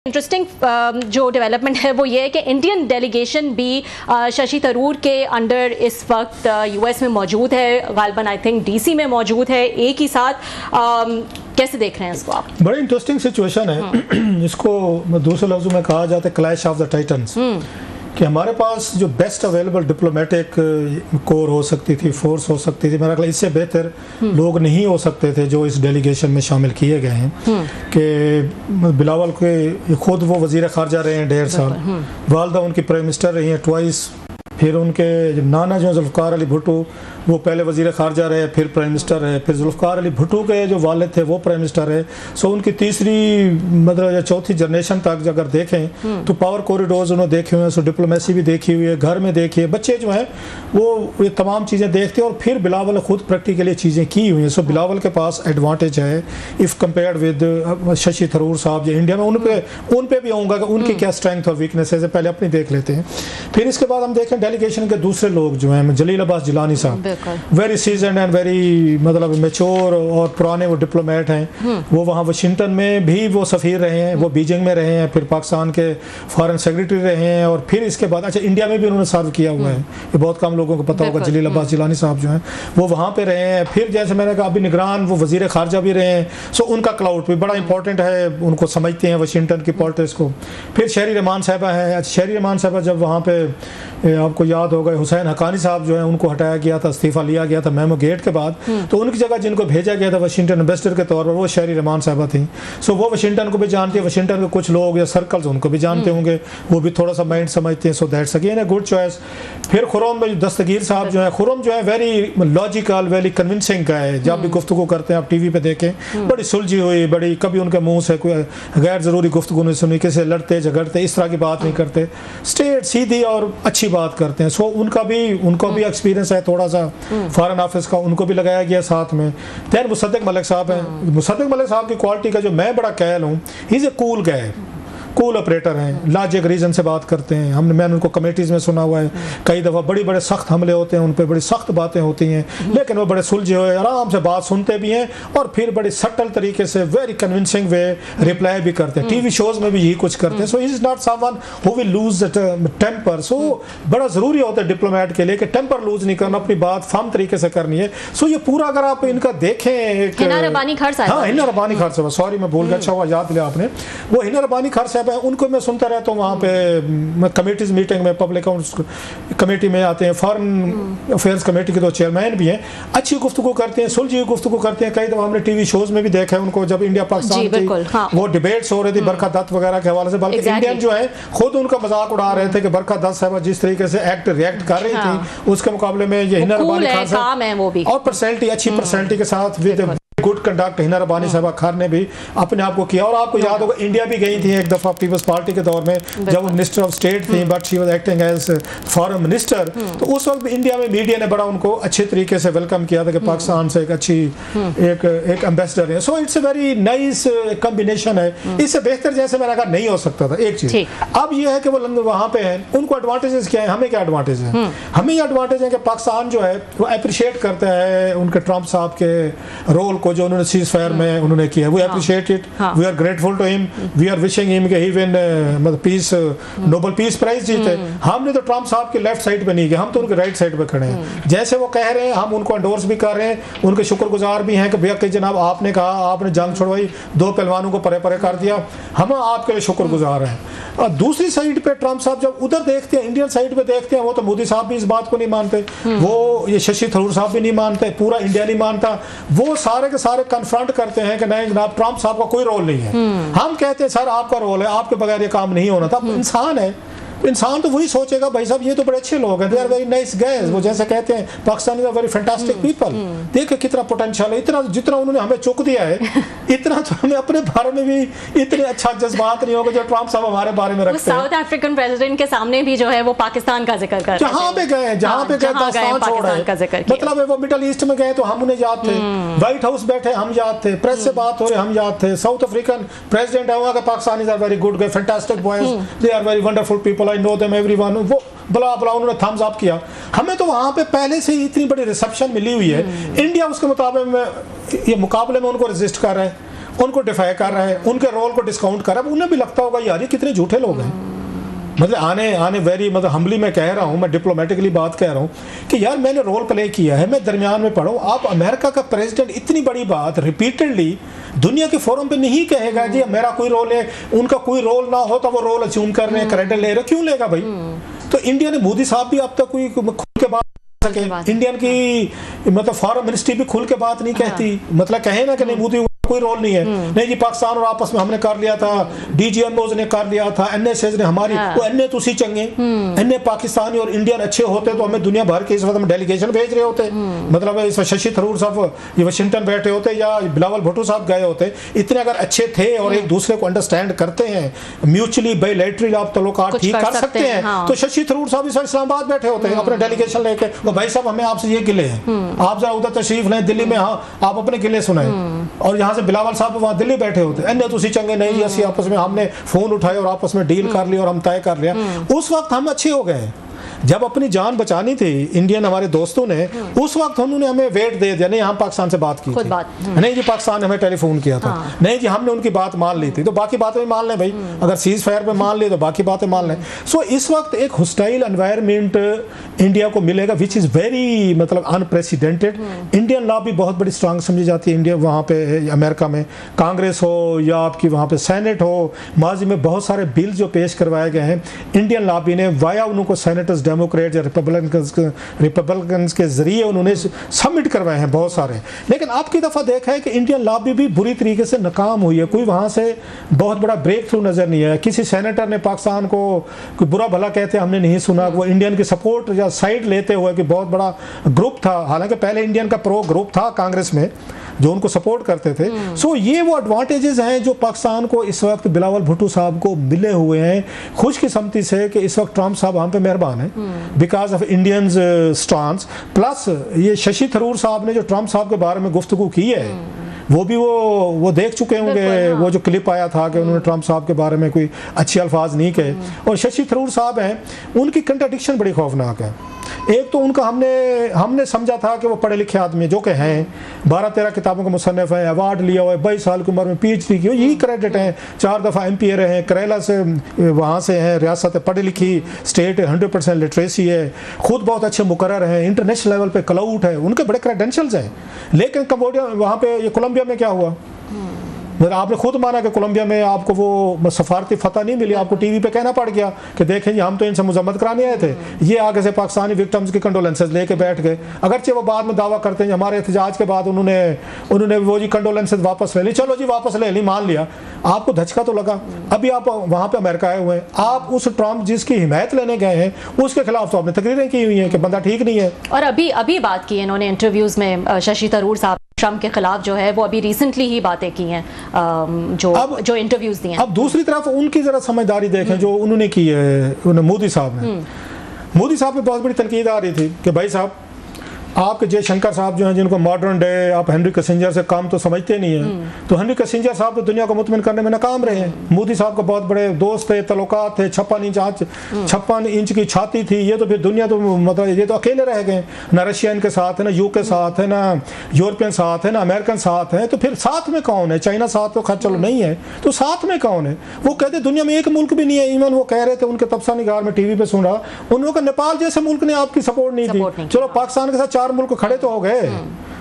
Interesting जो development है वो ये है कि इंडियन डेलीगेशन भी शशि थरूर के अंडर इस वक्त यूएस में मौजूद है, गालिबन आई थिंक डीसी में मौजूद है एक ही साथ। कैसे देख रहे हैं इसको आप? बड़ी इंटरेस्टिंग सिचुएशन है। इसको दूसरे लफ्जों में कहा जाता है क्लैश ऑफ द टाइटन्स, कि हमारे पास जो बेस्ट अवेलेबल डिप्लोमेटिक कोर हो सकती थी, फोर्स हो सकती थी, मेरा ख्याल इससे बेहतर लोग नहीं हो सकते थे जो इस डेलीगेशन में शामिल किए गए हैं। कि बिलावल के खुद वो वजीर खारजा रहे हैं 1.5 साल, वालदा उनकी प्राइम मिनिस्टर रही हैं ट्वाइस, फिर उनके नाना जो जुल्फ़िकार अली भुट्टो वो पहले वजीर खारजा रहे, फिर प्राइम मिनिस्टर रहे, फिर जुल्फ़िकार अली भुट्टो के जो वालिद थे वो प्राइम मिनिस्टर रहे। सो उनकी तीसरी मतलब या चौथी जनरेशन तक अगर देखें तो पावर कॉरिडोर्स उन्होंने देखे हुए हैं, सो डिप्लोमेसी भी देखी हुई है, घर में देखी है, बच्चे जो हैं वो ये तमाम चीज़ें देखते हैं। और फिर बिलावल खुद प्रैक्टिकली चीज़ें की हुई हैं। सो बिलावल के पास एडवांटेज है if compared with Shashi Tharoor साहब जो इंडिया में, उन पे भी आऊँगा कि उनकी क्या स्ट्रेंथ और वीकनेसेस है, पहले अपनी देख लेते हैं। फिर इसके बाद हम देखें डेलीगेशन के दूसरे लोग जो हैं, जलील अब्बास जिलानी साहब वेरी सीजन एंड वेरी मतलब मेच्योर और पुराने वो डिप्लोमेट हैं। वो वहाँ वाशिंगटन में भी वो सफ़ीर रहे हैं, वो बीजिंग में रहे हैं, फिर पाकिस्तान के फॉरेन सेक्रेटरी रहे हैं, और फिर इसके बाद अच्छा इंडिया में भी उन्होंने सर्व किया हुआ है। ये बहुत कम लोगों को पता होगा। जलील अब्बास जिलानी साहब जो हैं वो वहाँ पे रहे हैं। फिर जैसे मैंने कहा अभी निगरान वो वजीर खारजा भी रहे हैं। सो उनका क्लाउड भी बड़ा इंपॉर्टेंट है, उनको समझते हैं वाशिंगटन की पॉलिटिक्स को। फिर शहरी रहमान साहबा हैं। शहरी रहमान साहबा जब वहाँ पे आपको याद होगा हुसैन हकानी साहब जो है उनको हटाया गया था, इस्तीफा लिया गया था मेमो गेट के बाद, तो उनकी जगह जिनको भेजा गया था वाशिंगटन एम्बेसडर के तौर पर वो शहरी रहमान साहबा थी। सो वो वाशिंगटन को भी जानती है, वाशिंगटन के कुछ लोग या सर्कल्स उनको भी जानते होंगे, वो भी थोड़ा सा माइंड समझते हैं। So that's again a good choice. फिर खुरम दस्तगीर साहब जो है, खुरम जो है वेरी लॉजिकल वेरी कन्विंसिंग का है। जब भी गुफ्तगू करते हैं आप टीवी पे देखें, बड़ी सुलझी हुई, बड़ी कभी उनके मुंह से कोई गैर ज़रूरी गुफ्तगू नहीं सुनी, किसी लड़ते झगड़ते इस तरह की बात नहीं करते, स्ट्रेट सीधी और अच्छी बात करते हैं। सो उनको भी एक्सपीरियंस है थोड़ा सा फॉरेन ऑफिस का, उनको भी लगाया गया साथ में। दैन मुसद्दिक मलिक साहब हैं। मुसद्दिक मलिक साहब की क्वालिटी का जो मैं बड़ा कहल हूँ, he is a cool guy, cool operator हैं, लॉजिक रीजन से बात करते हैं। मैंने उनको कमेटीज़ में सुना हुआ है, कई दफ़ा बड़े सख्त हमले होते हैं उन पर, बड़ी सख्त बातें होती हैं, लेकिन वो बड़े सुलझे हुए आराम से बात सुनते भी हैं और फिर बड़े सटल तरीके से वेरी कन्विंसिंग वे रिप्लाई भी करते हैं। टीवी शोज़ में भी यही कुछ करते हैं। So he is not someone who will lose the temper. So बड़ा ज़रूरी होता है डिप्लोमेट के लिए कि टेम्पर लूज नहीं करना, अपनी बात फर्म तरीके से करनी है। सो ये पूरा अगर आप इनका देखें, हिना रब्बानी खार साहब, हाँ हिना रब्बानी खार साहब, सॉरी मैं भूल गया, अच्छा हुआ याद लिया आपने, वो हिना रब्बानी खार साहब है। उनको मैं सुनता रहता हूँ वहाँ पे कमेटीज मीटिंग में, पब्लिक अकाउंट्स कमेटी में आते हैं, फॉरेन अफेयर्स कमेटी के तो चेयरमैन भी हैं, अच्छी गुफ्तगू करते हैं, सुलझी गुफ्तगू करते हैं। कई दफ़ा हमने टीवी शोज़ में भी देखा है उनको, जब इंडिया पाकिस्तान की वो डिबेट्स हो रही थी बरखा दत्त वगैरह के हवाले से, बल्कि इंडियन जो है खुद उनका मजाक उड़ा रहे थे कि बरखा दत्त साहब जिस तरीके से रिएक्ट कर रही थी उसके मुकाबले में ये हिना रब्बानी खान साहब और पर्सनैलिटी, अच्छी पर्सनैलिटी के साथ with good conduct Hina Rabbani साहबा खान ने भी अपने आप को किया। और आपको याद होगा इंडिया भी गई थी एक दफ़ा पीपल्स पार्टी के दौर में, जब वो मिनिस्टर ऑफ स्टेट थी, but she was acting as foreign minister. तो उस वक्त इंडिया में मीडिया ने बड़ा उनको अच्छे तरीके से वेलकम किया था कि पाकिस्तान से एक अच्छी एक एम्बेसडर है। So it's a very nice combination है। इससे बेहतर जैसे मैंने कहा नहीं हो सकता था। एक चीज़ अब ये है कि वो वहाँ पे हैं, उनको एडवांटेजेस क्या है, हमें क्या एडवांटेज है? हमें ये एडवांटेज है कि पाकिस्तान जो है वो अप्रिशिएट करता है उनके ट्रंप साहब के रोल को जो उन्होंने सीज फायर में उन्होंने किया। We appreciate it, we are grateful to him, we are wishing him कि ही विन मतलब पीस नोबेल पीस प्राइज जीते। हमने तो ट्रंप साहब की लेफ्ट साइड पे नहीं किया, हम तो उनके राइट साइड पे खड़े हैं। जैसे वो कह रहे हैं हम उनको एंडोर्स भी कर रहे हैं, उनके शुक्रगुजार भी हैं कि भैया कि जनाब आपने कहा, आपने जंग छुड़वाई, 2 पहलवानों को परे परे कर दिया, हम आपके लिए शुक्रगुजार हैं। और दूसरी साइड पे ट्रंप साहब जब उधर देखते हैं, इंडियन साइड पे देखते हैं, वो तो मोदी साहब भी इस बात को नहीं मानते, वो ये शशि थरूर साहब भी नहीं मानते, पूरा इंडिया नहीं मानता। वो सारे के सारे कन्फ्रंट करते हैं कि नहीं जनाब ट्रंप साहब का कोई रोल नहीं है। हम कहते हैं सर आपका रोल है, आपके बगैर ये काम नहीं होना था। इंसान है, इंसान तो वही सोचेगा भाई साहब ये तो बड़े अच्छे लोग हैं, they are very nice guys. वो जैसे कहते हैं Pakistani are very fantastic people. देखिए कितना पोटेंशियल है, इतना जितना उन्होंने हमें चुक दिया है इतना तो हमें अपने बारे में भी इतने अच्छा जज्बात नहीं होगा जो ट्रंप साहब हमारे बारे में रखते हैं। साउथ अफ्रीकन प्रेसिडेंट के सामने भी जो है वो पाकिस्तान का जिक्र कर रहे हैं, जहाँ पे गए पाकिस्तान का जिक्र, मतलब वो मिडिल ईस्ट में गए तो हम उन्हें याद थे, व्हाइट हाउस बैठे हम याद थे, प्रेस से बात हो रही हम याद थे, साउथ अफ्रीकन प्रेसिडेंट है Pakistanis are very good, fantastic boys, they are very wonderful people, I know them everyone, वो बला बला उन्होंने थम्स अप किया। हमें तो वहाँ पे पहले से ही इतनी बड़ी रिसेप्शन मिली हुई है। इंडिया उसके मुकाबले में उनको रेजिस्ट कर रहा है। उनको डिफाई कर रहे हैं, उनके रोल को डिस्काउंट कर रहे हैं। उन्हें भी लगता होगा यार ये कितने झूठे लोग हैं। मतलब आने वेरी मतलब हम्बली मैं कह रहा हूँ, मैं डिप्लोमेटिकली बात कह रहा हूँ कि यार मैंने रोल प्ले किया है, मैं दरमियान में पढ़ा हूँ। आप अमेरिका का प्रेसिडेंट इतनी बड़ी बात रिपीटेडली दुनिया के फोरम पे नहीं कहेगा जी मेरा कोई रोल है, उनका कोई रोल ना हो तो वो रोल अज्यूम कर रहे हैं, क्रेडिट ले रहे, क्यों लेगा भाई? तो इंडिया ने मोदी साहब भी अब तक कोई खुल के बात सके, इंडियन की मतलब फॉरेन मिनिस्ट्री भी खुल के बात नहीं कहती। मतलब कहे ना कि नहीं मोदी कोई रोल नहीं है, नहीं जी पाकिस्तान और आपस में हमने कर लिया था, डीजीएमओज ने कर लिया था, एनएसएस ने हमारी वो एनए तो उसी चंगे एनए पाकिस्तानी और इंडियन अच्छे होते तो हमें दुनिया भर के इस वक्त हम डेलीगेशन भेज रहे होते। मतलब इस वक्त शशि थरूर साहब ये वाशिंगटन बैठे होते या बिलावल भुट्टो साहब गए होते। इतने अगर अच्छे थे और एक दूसरे को अंडरस्टैंड करते हैं, म्यूचुअली बायलैटरल आप तल्लुकात ठीक कर सकते हैं, तो शशि थरूर साहब इस इस्लामाबाद बैठे होते हैं अपने डेलीगेशन लेके, तो भाई साहब हमें आपसे ये गिले हैं, आप जरा उधर तशरीफ लें दिल्ली में, हाँ आप अपने गिले सुनाएं। और यहाँ से बिलावल साहब वहाँ दिल्ली बैठे होते हैं, तुसी चंगे नहीं जी असि आपस में हमने फोन उठाए और आपस में डील कर ली और हम तय कर लिया। उस वक्त हम अच्छे हो गए। जब अपनी जान बचानी थी इंडियन हमारे दोस्तों ने, उस वक्त उन्होंने हमें वेट दे दिया, नहीं हम पाकिस्तान से बात की थी, नहीं जी पाकिस्तान ने हमें टेलीफोन किया था, नहीं जी हमने उनकी बात मान ली थी, तो बाकी बातें भी मान लें भाई, अगर सीज फायर पे मान ले तो बाकी बातें मान लें। सो इस वक्त एक हॉस्टाइल एनवायरनमेंट इंडिया को मिलेगा विच इज़ वेरी मतलब अनप्रेसिडेंटेड। इंडियन लॉ भी बहुत बड़ी स्ट्रांग समझी जाती है इंडिया वहाँ पे अमेरिका में, कांग्रेस हो या आपकी वहाँ पे सेनेट हो, माजी में बहुत सारे बिल जो पेश करवाए गए हैं इंडियन लॉबी ने वाया उनको सेनेटर्स डेमोक्रेट या रिपब्लिकन्स के जरिए उन्होंने सबमिट करवाए हैं बहुत सारे। लेकिन अब की दफ़ा देखा है कि इंडियन लॉबी भी बुरी तरीके से नाकाम हुई है, कोई वहाँ से बहुत बड़ा ब्रेक थ्रू नज़र नहीं आया। किसी सेनेटर ने पाकिस्तान को कोई बुरा भला कहते हमने नहीं सुना, वो इंडियन की सपोर्ट या साइड लेते हुए कि बहुत बड़ा ग्रुप था, हालांकि पहले इंडियन का प्रो ग्रुप था कांग्रेस में जो उनको सपोर्ट करते थे। सो ये वो एडवांटेजेस हैं जो पाकिस्तान को इस वक्त बिलावल भुट्टो साहब को मिले हुए हैं खुशकिस्मती से कि इस वक्त ट्रंप साहब हम पे मेहरबान है because of Indians stance. Plus ये शशि थरूर साहब ने जो ट्रंप साहब के बारे में गुफ्तगू की है वो भी वो देख चुके होंगे, वो जो क्लिप आया था कि उन्होंने ट्रंप साहब के बारे में कोई अच्छे अल्फाज नहीं कहे। और शशि थरूर साहब हैं, उनकी कंट्राडिक्शन बड़ी खौफनाक है। एक तो उनका हमने समझा था कि वो पढ़े लिखे आदमी जो कि हैं, 12-13 किताबों का मुसन्निफ है, अवार्ड लिया हुआ है, 22 साल की उम्र में PhD की, यही क्रेडिट हैं, 4 दफ़ा MPA रहे हैं, करेला से वहाँ से हैं, रियासत पढ़ी लिखी स्टेट, 100% लिटरेसी है, खुद बहुत अच्छे मुकर्रर हैं, इंटरनेशनल लेवल पे क्लाउड है, उनके बड़े क्रेडेंशियल्स हैं। लेकिन कंबोडिया वहाँ पे ये कोलंबिया में क्या हुआ, आपने खुद माना कि कोलंबिया में आपको वो सफारती फतह नहीं मिली, आपको टीवी पे कहना पड़ गया कि देखें जी हम तो इनसे मजम्मत कराने आए थे, ये आगे से पाकिस्तानी विक्टिम्स की कंडोलेंसेस लेके बैठ गए। अगरचे वो बाद में दावा करते हैं हमारे एहतजाज के बाद उन्होंने वो जी कंडोलेंसेस वापस ले ली, चलो जी वापस ले ली, मान लिया, आपको धचका तो लगा। अभी आप वहाँ पे अमेरिका आए हुए हैं, आप उस ट्रंप जिसकी हिमायत लेने गए हैं उसके खिलाफ तो आपने तकरीरें की हुई हैं कि बंदा ठीक नहीं है। और अभी बात की इन्होंने इंटरव्यूज में शशि थरूर साहब ट्रंप के खिलाफ जो है वो अभी रिसेंटली ही बातें की हैं, जो इंटरव्यूज दिए हैं। अब दूसरी तरफ उनकी जरा समझदारी देखें जो उन्होंने की है मोदी साहब ने। मोदी साहब पे बहुत बड़ी तनकीद आ रही थी कि भाई साहब आपके जयशंकर साहब जो हैं जिनको मॉडर्न डे आप हेनरी किसिंजर से काम तो समझते नहीं हैं, तो हेनरी किसिंजर साहब तो दुनिया को मुतमिन करने में नाकाम रहे हैं। मोदी साहब को बहुत बड़े दोस्त थे, तल्लुकात थे, 56 इंच की छाती थी, ये तो फिर दुनिया तो मतलब ये तो अकेले रह गए ना, रशिया इनके साथ है ना, यूके साथ है ना, यूरोपियन साथ है ना, अमेरिकन साथ है, तो फिर साथ में कौन है? चाइना साथ तो खैर चलो नहीं है, तो साथ में कौन है? वो कहते दुनिया में एक मुल्क भी नहीं है। इवन वो कह रहे थे उनके तबसा निगार में टीवी पे सुन रहा, उन लोगों का नेपाल जैसे मुल्क ने आपकी सपोर्ट नहीं दी। चलो पाकिस्तान के साथ 4 मुल्क खड़े तो हो गए,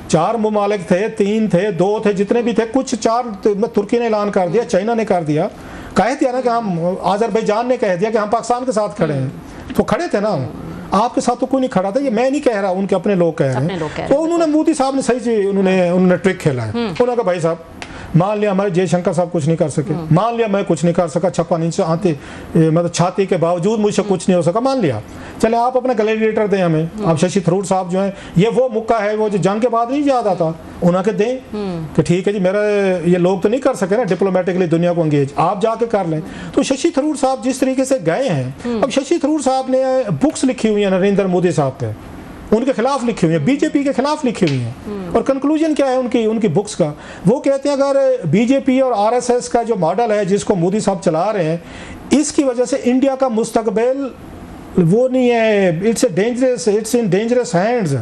4 ममालिक थे, 3 थे, 2 थे, जितने भी थे, कुछ 4 तुर्की ने ऐलान कर दिया, चाइना ने कर दिया, कह दिया ना कि हम अजरबैजान ने कह दिया कि हम पाकिस्तान के साथ खड़े हैं, तो खड़े थे ना। आपके साथ तो कोई नहीं खड़ा था, ये मैं नहीं कह रहा, उनके अपने लोग कह रहे हैं। तो उन्होंने मोदी साहब ने सही चीज उन्होंने ट्रिक खेला है। उन्होंने कहा भाई साहब मान लिया हमारे जयशंकर साहब कुछ नहीं कर सके, मान लिया मैं कुछ नहीं कर सका, 56 इंच मतलब छाती के बावजूद मुझसे कुछ नहीं हो सका, मान लिया, चले आप अपना ग्लैडिएटर दें हमें। आप शशि थरूर साहब जो हैं ये वो मुक्का है वो जो जंग के बाद नहीं याद आता, उन्हें दें कि ठीक है जी मेरा ये लोग तो नहीं कर सके ना डिप्लोमेटिकली दुनिया को एंगेज, आप जाके कर लें। तो शशि थरूर साहब जिस तरीके से गए हैं, अब शशि थरूर साहब ने बुक्स लिखी हुई है नरेंद्र मोदी साहब पे, उनके खिलाफ लिखी हुई है, बीजेपी के खिलाफ लिखी हुई है। और कंक्लूजन क्या है उनकी बुक्स का? वो कहते हैं अगर बीजेपी और आरएसएस का जो मॉडल है जिसको मोदी साहब चला रहे हैं, इसकी वजह से इंडिया का मुस्तकबिल वो नहीं है, इट्स इन डेंजरस हैंड्स,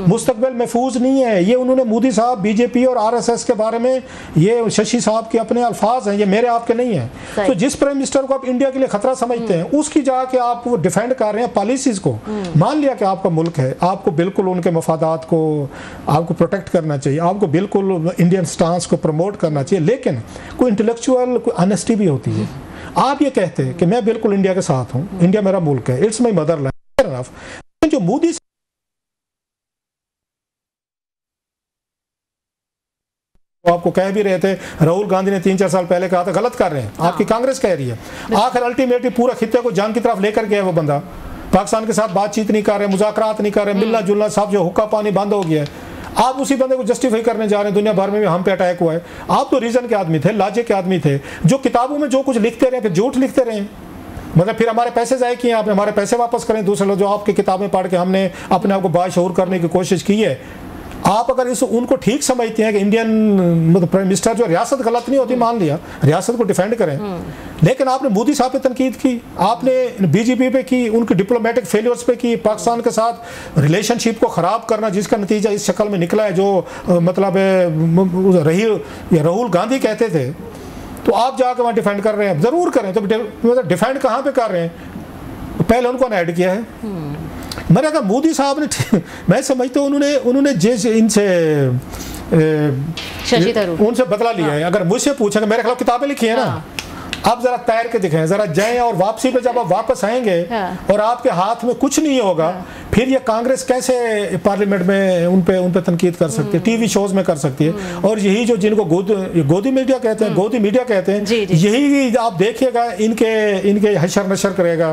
मुस्तकबिल महफूज नहीं है। ये उन्होंने मोदी साहब, बीजेपी और आरएसएस के बारे में, ये शशि साहब के अपने अल्फाज हैं, ये मेरे आपके नहीं हैं। तो जिस प्राइम मिनिस्टर को आप इंडिया के लिए खतरा समझते हैं, उसकी जाके आप वो डिफेंड कर रहे हैं पॉलिसीज को। मान लिया कि आपका मुल्क है, आपको बिल्कुल उनके मफादात को आपको प्रोटेक्ट करना चाहिए, आपको बिल्कुल इंडियन स्टांस को प्रमोट करना चाहिए, लेकिन कोई इंटेलेक्चुअल कोई ऑनेस्टी भी होती है। आप ये कहते हैं कि मैं बिल्कुल इंडिया के साथ हूं, इंडिया मेरा मुल्क है, इट्स माई मदरलैंड, जो मोदी आपको कह भी रहे थे, राहुल गांधी ने 3-4 साल पहले कहा था, गलत कर रहे हैं, आपकी कांग्रेस कह रही है। आखिर अल्टीमेटली पूरा खित्ते को जंग की तरफ लेकर गया वो बंदा, पाकिस्तान के साथ बातचीत नहीं कर रहे, मुज़ाकरात नहीं कर रहे, मिलना जुलना सब जो हुक्का पानी बंद हो गया है। आप उसी बंदे को जस्टिफाई करने जा रहे हैं, दुनिया भर में भी हम पे अटैक हुआ है। आप तो रीजन के आदमी थे, लॉजिक के आदमी थे, जो किताबों में जो कुछ लिखते रहे, फिर झूठ लिखते रहे, मतलब फिर हमारे पैसे ज़ाय किए, आपने हमारे पैसे वापस करें। दूसरे लोग जो आपकी किताबें पढ़ के हमने अपने आप को बाशऊर करने की कोशिश की है, आप अगर इस उनको ठीक समझते हैं कि इंडियन मतलब प्राइम मिनिस्टर जो रियासत गलत नहीं होती, मान लिया रियासत को डिफेंड करें, लेकिन आपने मोदी साहब पे तनकीद की, आपने बीजेपी पे की, उनकी डिप्लोमेटिक फेलियर्स पे की, पाकिस्तान के साथ रिलेशनशिप को ख़राब करना, जिसका नतीजा इस शक्ल में निकला है, जो मतलब राहुल गांधी कहते थे, तो आप जाकर वहाँ डिफेंड कर रहे हैं। ज़रूर करें, तो मतलब डिफेंड कहाँ पे कर रहे हैं, पहले उनको ऐड किया है। मैंने कहा मोदी साहब ने, मैं समझता हूँ उन्होंने जैसे इनसे उनसे बदला लिया है। अगर मुझसे पूछेंगे, मेरे खिलाफ किताबें लिखी है ना, आप जरा तैर के दिखाएं, जरा जाएं, और वापसी पे जब आप वापस आएंगे और आपके हाथ में कुछ नहीं होगा, फिर ये कांग्रेस कैसे पार्लियामेंट में उन पे तनकीद कर सकती है, टीवी शोज में कर सकती है। और यही जो जिनको गोदी मीडिया कहते हैं, गोदी मीडिया कहते हैं, यही आप देखिएगा इनके हशर नशर करेगा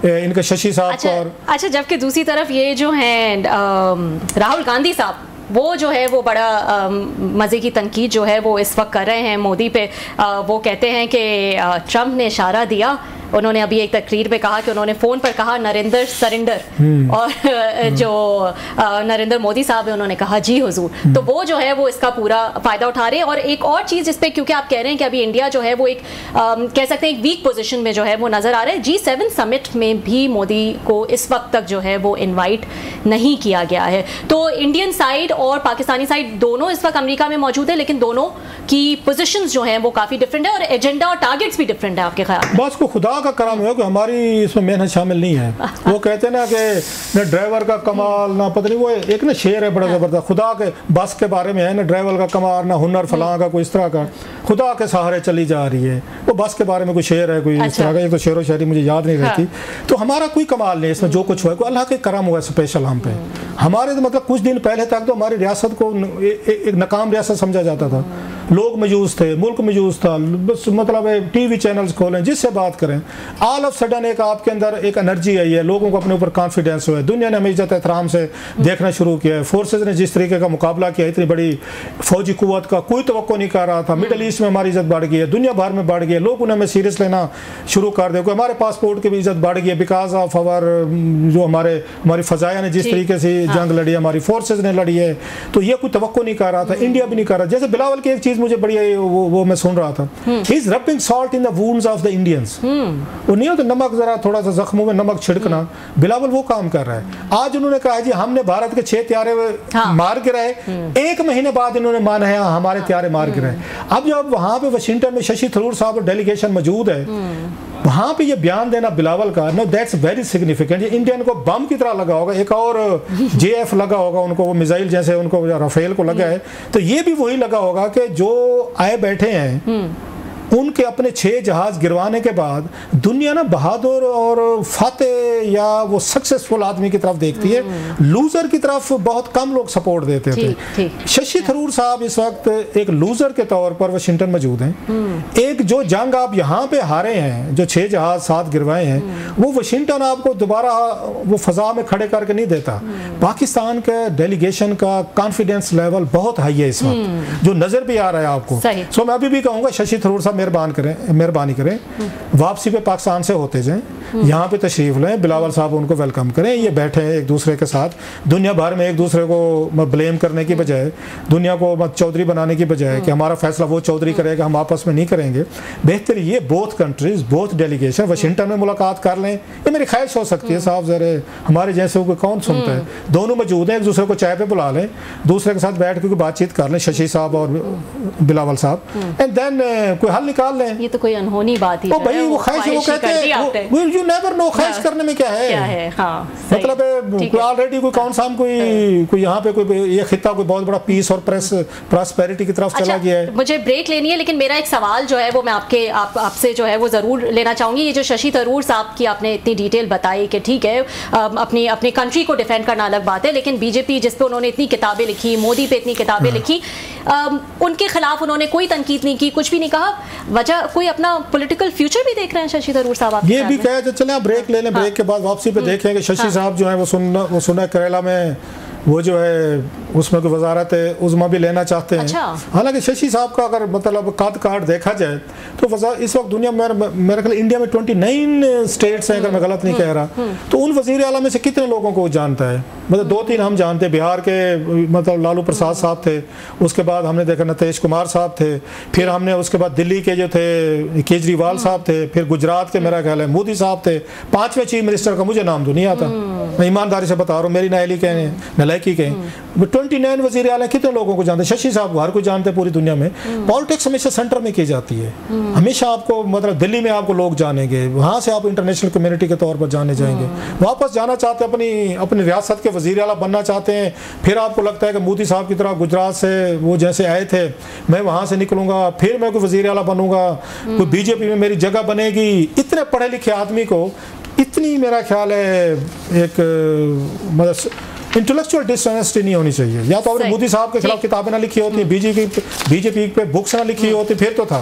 इनके शशि साहब को। और अच्छा, जबकि दूसरी तरफ ये जो हैं राहुल गांधी साहब, वो जो है वो बड़ा मज़े की तनकीद जो है वो इस वक्त कर रहे हैं मोदी पे। वो कहते हैं कि ट्रंप ने इशारा दिया, उन्होंने अभी एक तकरीर में कहा कि उन्होंने फ़ोन पर कहा नरेंद्र सरेंडर, और जो नरेंद्र मोदी साहब है उन्होंने कहा जी हुजूर। तो वो जो है वो इसका पूरा फ़ायदा उठा रहे हैं। और एक और चीज़ इस पर, क्योंकि आप कह रहे हैं कि अभी इंडिया जो है वो एक कह सकते हैं एक वीक पोजीशन में जो है वो नज़र आ रहा है। G7 समिट में भी मोदी को इस वक्त तक जो है वो इन्वाइट नहीं किया गया है। तो इंडियन साइड और पाकिस्तानी साइड दोनों इस वक्त अमेरिका में मौजूद है, लेकिन दोनों की पोजीशंस जो हैं वो काफ़ी डिफरेंट है, और एजेंडा और टारगेट्स भी डिफरेंट है। आपके ख्याल में? बस को खुदा का करम है कि हमारी इसमें मेहनत शामिल नहीं है। वो कहते हैं ना कि न ड्राइवर का कमाल, ना पता नहीं, वो एक ना शेर है बड़ा ज़बरदस्त, खुदा के बस के बारे में है, ना ड्राइवर का कमाल, ना हुनर फलां का, कोई इस तरह का, खुदा के सहारे चली जा रही है। वो बस के बारे में कोई शेर है, कोई इस तरह का, ये तो शेर व शायरी मुझे याद नहीं रहती। तो हमारा कोई कमाल नहीं, इसमें जो कुछ हुआ अल्लाह के करम हुआ स्पेशल हम पे। हमारे तो मतलब कुछ दिन पहले तक तो हमारी रियासत को एक नाकाम रियासत समझा जाता था, लोग मौजूद थे, मुल्क मौजूद था, बस मतलब टीवी चैनल्स खोलें, जिससे बात करें, ऑल ऑफ सडन एक आपके अंदर एक एनर्जी आई है, लोगों को अपने ऊपर कॉन्फिडेंस हुआ है, दुनिया ने हमें इज्जत एहतराम से देखना शुरू किया है। फोर्सेज ने जिस तरीके का मुकाबला किया, इतनी बड़ी फौजी कुव्वत का कोई तवक्को नहीं कर रहा था। मिडल ईस्ट में हमारी इज्जत बढ़ गई है, दुनिया भर में बढ़ गई है, लोग उन्हें हमें सीरियस लेना शुरू कर दे, हमारे पासपोर्ट की भी इज्जत बढ़ गई है बिकॉज ऑफ आवर जो हमारी फ़ज़ाया ने जिस तरीके से जंग लड़ी, हमारी फोर्सेज ने लड़ी है। तो ये कोई तवक्को नहीं कर रहा था, इंडिया भी नहीं कर रहा। जैसे बिलावल की एक चीज़ मुझे बड़ी वो मैं सुन रहा था, he is rubbing salt in the wounds of the Indians. वो नहीं होता नमक, जरा थोड़ा सा जख्मों में नमक छिड़कना, बिलावल वो काम कर रहा है। आज उन्होंने कहा जी हमने भारत के 6 त्यारे मार गिराए, 1 महीने बाद इन्होंने माना है हमारे त्यारे मार गिराए। अब जब वहां पे वाशिंगटन में शशि थरूर साहब और डेलीगेशन मौजूद है, वहां पे ये बयान देना बिलावल का, no that's very significant. Indian को बम की तरह लगा होगा, एक और JF लगा होगा उनको, वो मिसाइल जैसे उनको राफेल को लगा है, तो ये भी वही लगा होगा कि जो आए बैठे हैं उनके अपने 6 जहाज गिरवाने के बाद दुनिया ना बहादुर और फातेह या वो सक्सेसफुल आदमी की तरफ देखती है, लूजर की तरफ बहुत कम लोग सपोर्ट देते थे। शशि थरूर साहब इस वक्त एक लूजर के तौर पर वाशिंगटन मौजूद हैं। एक जो जंग आप यहाँ पे हारे हैं, जो 6 जहाज 7 गिरवाए हैं, वो वाशिंगटन आपको दोबारा वो फजा में खड़े करके नहीं देता। पाकिस्तान के डेलीगेशन का कॉन्फिडेंस लेवल बहुत हाई है इस वक्त, जो नजर भी आ रहा है आपको। सो मैं अभी भी कहूँगा शशि थरूर साहब मेहरबानी करें, वापसी पे पाकिस्तान से होते जाएं। यहाँ पे तशरीफ लें, बिलावल साहब उनको वेलकम करें, ये बैठे हैं एक दूसरे के साथ, दुनिया भर में एक दूसरे को ब्लेम करने की बजाय, दुनिया को चौधरी बनाने की बजाय कि हमारा फैसला वो चौधरी करेगा, हम आपस में नहीं करेंगे, बेहतर ये both countries both delegation Washington में मुलाकात कर लें। ये मेरी ख्वाहिश हो सकती है साहब, ज़रा हमारे जैसे को कौन सुनता है, दोनों मौजूद हैं, एक दूसरे को चाय पे बुला लें, दूसरे के साथ बैठ के बातचीत कर लें, शशि साहब और बिलावल साहब, एंड देन कोई हल निकाल लें। ये तो कोई अनहोनी बात ही है भाई, वो ख्वाहिश, वो कहते हैं यू नेवर नो, ख्वाहिश करने में क्या है, मतलब ऑलरेडी कोई कौन सा हम कोई यहाँ पे कोई ये खिता कोई बहुत बड़ा पीस और प्रॉस्पेरिटी की तरफ चला गया है। मुझे ब्रेक लेनी है, लेकिन मेरा एक सवाल जो है वो मैं आपसे जो है वो ज़रूर लेना चाहूँगी। ये जो शशि थरूर साहब की आपने इतनी डिटेल बताई कि ठीक है अपनी कंट्री को डिफेंड करना अलग बात है, लेकिन बीजेपी जिस पे उन्होंने इतनी किताबें लिखी, मोदी पे इतनी किताबें लिखी, उनके खिलाफ उन्होंने कोई तनकीद नहीं की, कुछ भी नहीं कहा, वजह कोई अपना पॉलिटिकल फ्यूचर भी देख रहे हैं शशि थरूर साहब? ये भी कहे तो चले आप ब्रेक ले लें, ब्रेक के बाद वापसी पे देखेंगे शशि साहब जो है वो सुना केरला में वो जो है उसमें कोई वजारत उज़्मा भी लेना चाहते हैं। अच्छा। हालांकि शशि साहब का अगर मतलब कद काट देखा जाए तो इस वक्त दुनिया में मेरे ख्याल इंडिया में 29 स्टेट्स हैं, अगर मैं गलत नहीं कह रहा, तो उन वज़ीर आला में से कितने लोगों को जानता है? मतलब 2-3 हम जानते हैं, बिहार के मतलब लालू प्रसाद साहब थे, उसके बाद हमने देखा नीतीश कुमार साहब थे, फिर हमने उसके बाद दिल्ली के जो थे केजरीवाल साहब थे, फिर गुजरात के मेरा ख्याल है मोदी साहब थे, 5वें चीफ मिनिस्टर का मुझे नाम तो नहीं आता, मैं ईमानदारी से बता रहा हूँ, मेरी नायली कहें नलायकी कहें, 29 वज़ीर आला कितने लोगों को जानते हैं? शशि साहब को हर कोई जानते हैं पूरी दुनिया में। पॉलिटिक्स हमेशा सेंटर में की जाती है, हमेशा आपको मतलब दिल्ली में आपको लोग जानेंगे, वहाँ से आप इंटरनेशनल कम्युनिटी के तौर पर जाने जाएंगे, वापस जाना चाहते हैं अपनी रियासत के वज़ीर आला बनना चाहते हैं, फिर आपको लगता है कि मोदी साहब की तरह गुजरात से वो जैसे आए थे, मैं वहाँ से निकलूँगा, फिर मैं कोई वज़ीर आला बनूँगा, कोई बीजेपी में मेरी जगह बनेगी। इतने पढ़े लिखे आदमी को इतनी मेरा ख्याल है एक मतलब इंटेलेक्चुअल डिसऑनेस्टी नहीं होनी चाहिए। या तो अगर मोदी साहब के खिलाफ किताबें ना लिखी होती, बीजेपी पे बुक्स ना लिखी होती, फिर तो था।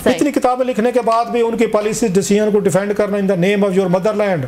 इतनी किताबें लिखने के बाद भी उनकी पॉलिसी डिसीजन को डिफेंड करना in the name of your Motherland,